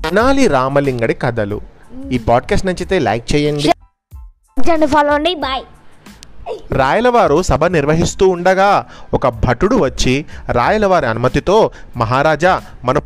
తెనాలి రామలింగడి కథలు. ఈ పాడ్కాస్ట్ నచ్చితే లైక్ చేయండి, ఫాలో అండి. బాయ్. రాయలవారు సభ నిర్వహిస్తూ ఉండగా ఒక భటుడు వచ్చి రాయలవారి అనుమతితో, మహారాజా, మన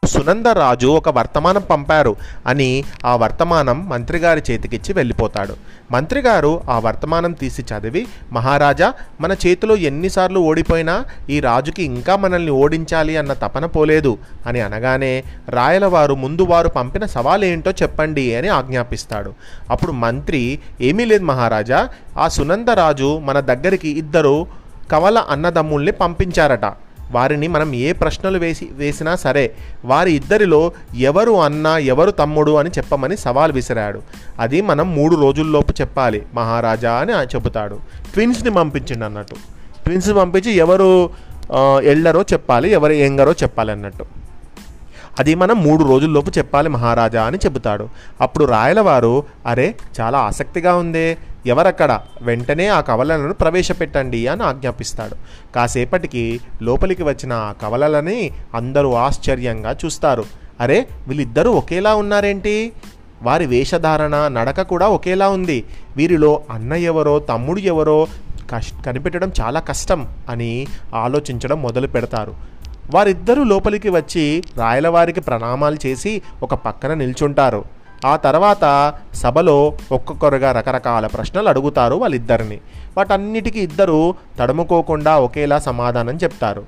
సునందరాజు ఒక వర్తమానం పంపారు అని ఆ వర్తమానం మంత్రిగారి చేతికిచ్చి వెళ్ళిపోతాడు. మంత్రిగారు ఆ వర్తమానం తీసి చదివి, మహారాజా, మన చేతిలో ఎన్నిసార్లు ఓడిపోయినా ఈ రాజుకి ఇంకా మనల్ని ఓడించాలి అన్న తపన పోలేదు అని అనగానే, రాయలవారు ముందు వారు పంపిన సవాలేంటో చెప్పండి అని ఆజ్ఞాపిస్తాడు. అప్పుడు మంత్రి, ఏమీ లేదు మహారాజా, ఆ సునందరాజు మన దగ్గరికి 2 కవల అన్నదమ్ముల్ని పంపించారట. వారిని మనం ఏ ప్రశ్నలు వేసినా సరే వారి ఇద్దరిలో ఎవరు అన్న ఎవరు తమ్ముడు అని చెప్పమని సవాల్ విసిరాడు. అది మనం 3 రోజుల్లోపు చెప్పాలి మహారాజా అని చెబుతాడు. ట్విన్స్ని పంపించిండు అన్నట్టు. ట్విన్స్ని పంపించి ఎవరు ఎల్డరో చెప్పాలి, ఎవరు యంగరో చెప్పాలి అన్నట్టు. అది మనం 3 రోజుల్లోపు చెప్పాలి మహారాజా అని చెబుతాడు. అప్పుడు రాయలవారు, అరే చాలా ఆసక్తిగా ఉందే, ఎవరక్కడ, వెంటనే ఆ కవలలను ప్రవేశపెట్టండి అని ఆజ్ఞాపిస్తాడు. కాసేపటికి లోపలికి వచ్చిన ఆ కవలలని అందరూ ఆశ్చర్యంగా చూస్తారు. అరే వీళ్ళిద్దరూ ఒకేలా ఉన్నారేంటి, వారి వేషధారణ నడక కూడా ఒకేలా ఉంది, వీరిలో అన్న ఎవరో తమ్ముడు ఎవరో కనిపెట్టడం చాలా కష్టం అని ఆలోచించడం మొదలు పెడతారు. వారిద్దరూ లోపలికి వచ్చి రాయలవారికి ప్రణామాలు చేసి ఒక పక్కన నిల్చుంటారు. ఆ తర్వాత సభలో ఒక్కొక్కరుగా రకరకాల ప్రశ్నలు అడుగుతారు వాళ్ళిద్దరిని. వాటన్నిటికీ ఇద్దరు తడుముకోకుండా ఒకేలా సమాధానం చెప్తారు.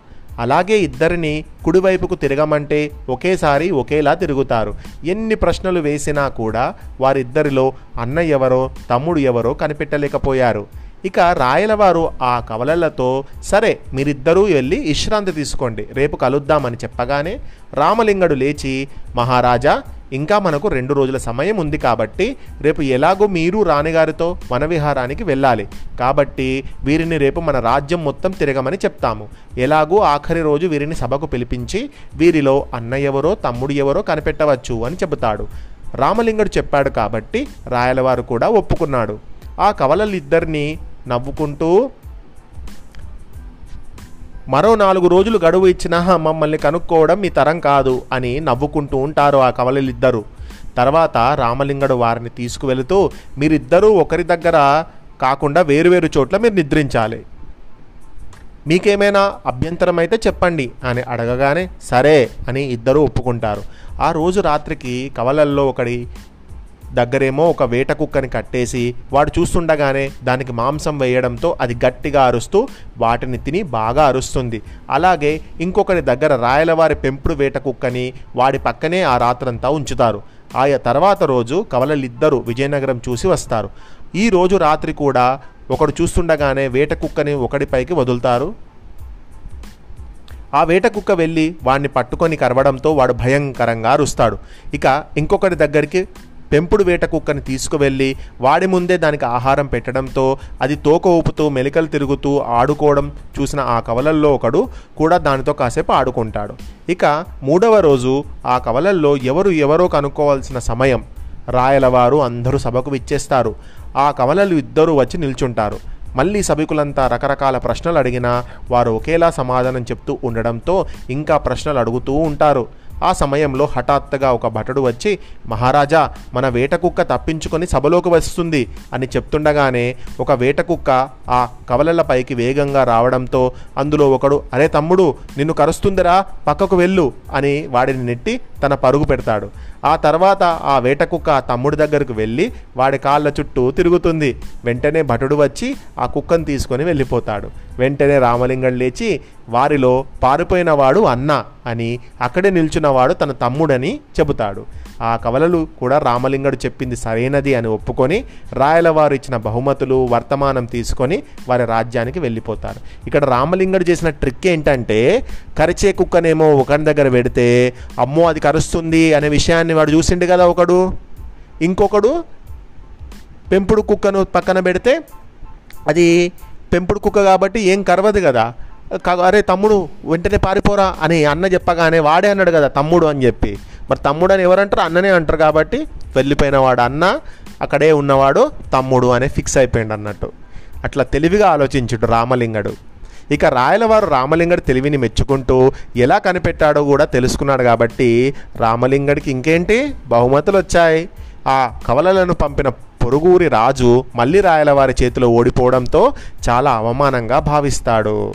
అలాగే ఇద్దరిని కుడివైపుకు తిరగమంటే ఒకేసారి ఒకేలా తిరుగుతారు. ఎన్ని ప్రశ్నలు వేసినా కూడా వారిద్దరిలో అన్న ఎవరో తమ్ముడు ఎవరో కనిపెట్టలేకపోయారు. ఇక రాయలవారు ఆ కవలలతో, సరే మీరిద్దరూ వెళ్ళి విశ్రాంతి తీసుకోండి, రేపు కలుద్దామని చెప్పగానే రామలింగడు లేచి, మహారాజా, ఇంకా మనకు 2 రోజుల సమయం ఉంది కాబట్టి రేపు ఎలాగో మీరు రాణిగారితో వనవిహారానికి వెళ్ళాలి కాబట్టి వీరిని రేపు మన రాజ్యం మొత్తం తిరగమని చెప్తాము. ఎలాగో ఆఖరి రోజు వీరిని సభకు పిలిపించి వీరిలో అన్న ఎవరో తమ్ముడు ఎవరో కనిపెట్టవచ్చు అని చెబుతాడు. రామలింగడు చెప్పాడు కాబట్టి రాయలవారు కూడా ఒప్పుకున్నాడు. ఆ కవలలిద్దరినీ నవ్వుకుంటూ, మరో 4 రోజులు గడువు ఇచ్చినా మమ్మల్ని కనుక్కోవడం మీ తరం కాదు అని నవ్వుకుంటూ ఉంటారు ఆ కవలలిద్దరూ. తర్వాత రామలింగడు వారిని తీసుకువెళుతూ, మీరిద్దరూ ఒకరి దగ్గర కాకుండా వేరువేరు చోట్ల మీరు నిద్రించాలి, మీకేమైనా అభ్యంతరం అయితే చెప్పండి అని అడగగానే సరే అని ఇద్దరూ ఒప్పుకుంటారు. ఆ రోజు రాత్రికి కవలల్లో ఒకడి దగ్గరేమో ఒక వేట కుక్కని కట్టేసి వాడు చూస్తుండగానే దానికి మాంసం వేయడంతో అది గట్టిగా అరుస్తూ వాటిని తిని బాగా అరుస్తుంది. అలాగే ఇంకొకరి దగ్గర రాయలవారి పెంపుడు వేట కుక్కని వాడి పక్కనే ఆ రాత్రంతా ఉంచుతారు. ఆయా తర్వాత రోజు కవలలిద్దరూ విజయనగరం చూసి వస్తారు. ఈ రోజు రాత్రి కూడా ఒకడు చూస్తుండగానే వేట కుక్కని ఒకడిపైకి వదులుతారు. ఆ వేట కుక్క వెళ్ళి వాడిని పట్టుకొని కరవడంతో వాడు భయంకరంగా అరుస్తాడు. ఇక ఇంకొకరి దగ్గరికి పెంపుడు వేట కుక్కని తీసుకువెళ్ళి వాడి ముందే దానికి ఆహారం పెట్టడంతో అది తోక ఊపుతూ మెలికలు తిరుగుతూ ఆడుకోవడం చూసిన ఆ కవలల్లో ఒకడు కూడా దానితో కాసేపు ఆడుకుంటాడు. ఇక 3వ రోజు ఆ కవలల్లో ఎవరో కనుక్కోవాల్సిన సమయం. రాయలవారు అందరూ సభకు విచ్చేస్తారు. ఆ కవలలు ఇద్దరూ వచ్చి నిల్చుంటారు. మళ్ళీ సభికులంతా రకరకాల ప్రశ్నలు అడిగినా వారు ఒకేలా సమాధానం చెప్తూ ఉండడంతో ఇంకా ప్రశ్నలు అడుగుతూ ఉంటారు. ఆ సమయంలో హఠాత్తుగా ఒక భటుడు వచ్చి, మహారాజా, మన వేట కుక్క తప్పించుకొని సభలోకి వస్తుంది అని చెప్తుండగానే ఒక వేట కుక్క ఆ కవలలపైకి వేగంగా రావడంతో అందులో ఒకడు, అరే తమ్ముడు, నిన్ను కరుస్తుందిరా, పక్కకు వెళ్ళు అని వాడిని నెట్టి తన పరుగు పెడతాడు. ఆ తర్వాత ఆ వేట కుక్క తమ్ముడి దగ్గరకు వెళ్ళి వాడి కాళ్ళ చుట్టూ తిరుగుతుంది. వెంటనే భటుడు వచ్చి ఆ కుక్కను తీసుకొని వెళ్ళిపోతాడు. వెంటనే రామలింగడు లేచి, వారిలో పారిపోయిన వాడు అన్న అని, అక్కడే నిల్చున్నవాడు తన తమ్ముడని చెబుతాడు. ఆ కవలలు కూడా రామలింగడు చెప్పింది సరైనది అని ఒప్పుకొని రాయలవారు ఇచ్చిన బహుమతులు వర్తమానం తీసుకొని వారి రాజ్యానికి వెళ్ళిపోతారు. ఇక్కడ రామలింగడు చేసిన ట్రిక్ ఏంటంటే, కరిచే కుక్కనేమో ఒకరి దగ్గర పెడితే అమ్మో అది కరుస్తుంది అనే విషయాన్ని వాడు చూసిండు కదా ఒకడు, ఇంకొకడు పెంపుడు కుక్కను పక్కన పెడితే అది పెంపుడు కుక్క కాబట్టి ఏం కరవదు కదా, అరే తమ్ముడు వెంటనే పారిపోరా అని అన్న చెప్పగానే వాడే అన్నాడు కదా తమ్ముడు అని చెప్పి, మరి తమ్ముడు అని ఎవరంటారు, అన్ననే అంటారు కాబట్టి వెళ్ళిపోయిన వాడు అన్న, అక్కడే ఉన్నవాడు తమ్ముడు అనే ఫిక్స్ అయిపోయింది అన్నట్టు. అట్లా తెలివిగా ఆలోచించుడు రామలింగడు. ఇక రాయలవారు రామలింగడి తెలివిని మెచ్చుకుంటూ ఎలా కనిపెట్టాడో కూడా తెలుసుకున్నాడు కాబట్టి రామలింగడికి ఇంకేంటి బహుమతులు వచ్చాయి. ఆ కవలలను పంపిన పొరుగురి రాజు మళ్ళీ రాయలవారి చేతిలో ఓడిపోవడంతో చాలా అవమానంగా భావిస్తాడు.